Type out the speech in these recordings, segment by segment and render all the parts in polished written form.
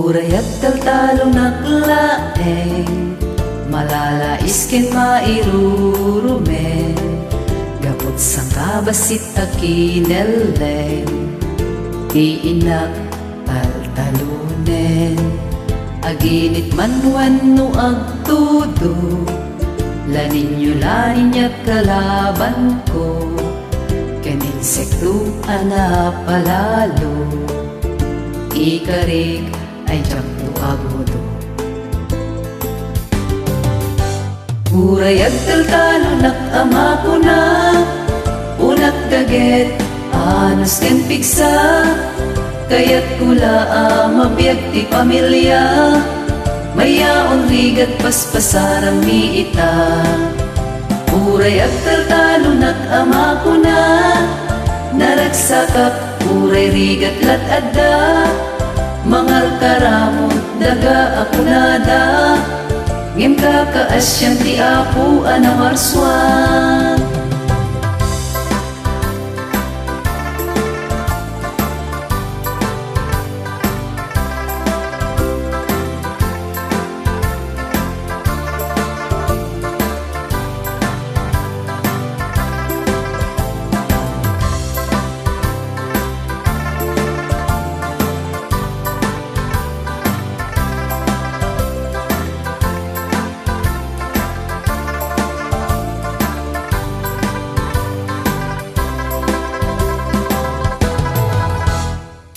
Uray at taltalong naklaeng, malalais ken mairurumen, gapot sang kabasit akineleng, iinak taltalunen, aginit man wano agtudo, laninyo laninyak kalaban ko, ken insekto anapalalo, ikarig ay jakto agodo. Uray at taltalo nakama ko na, unak daget anos ken piksa, kayat kula mabiyag ti pamilya, mayaon rigat paspasaram mi ita. Uray at taltalo nakama ko na, naragsakap uray rigat lat adda, mangal karamot daga ako nada, ngem kakaasyam ti apo anamarswan.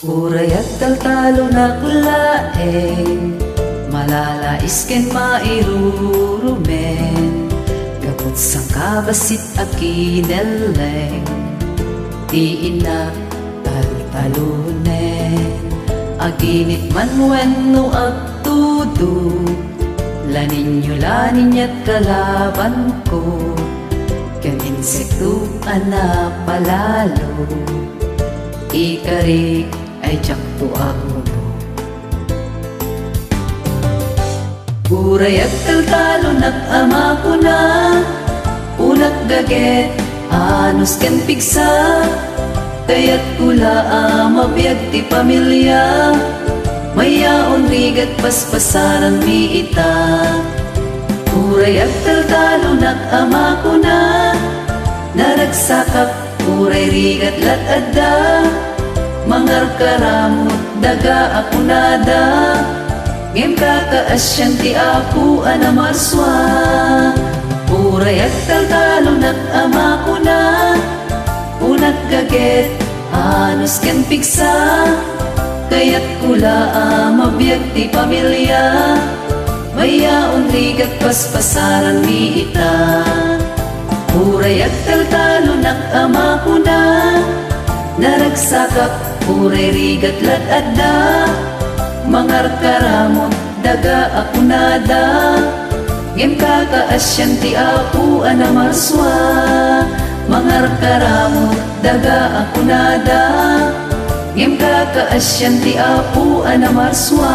Uray at taltalo naklaeng, malalais ken mairurumen, gapot sang kabasit akineleng, iinak taltalunen, aginit man wenno agtudo, laninyo laninyat kalaban ko, ken insekto anapalalo, ikarig ay jakto agodo. Uray at taltalo nakama ko na, unak gaget anos ken piksa, kayat kula mabiyag ti pamilya, mayaon rigat paspasaran mi ita. Uray at taltalo nakama ko na, naragsakap uray rigat lat adda, mangar karamot daga ako nada, ngem kakaasyam ti apo anamarswa. Uray at taltalo nakama ko na, unak gaget anos ken piksa, kayat kula mabiyag ti pamilya, mayaon rigat paspasaran mi ita. Uray at taltalo nakama ko na, naragsakap uray rigat lat adda, mangar karamot daga ako nada, ngem kakaasyam ti apo anamarswa. Mangar karamot daga ako nada, ngem kakaasyam ti apo anamarswa.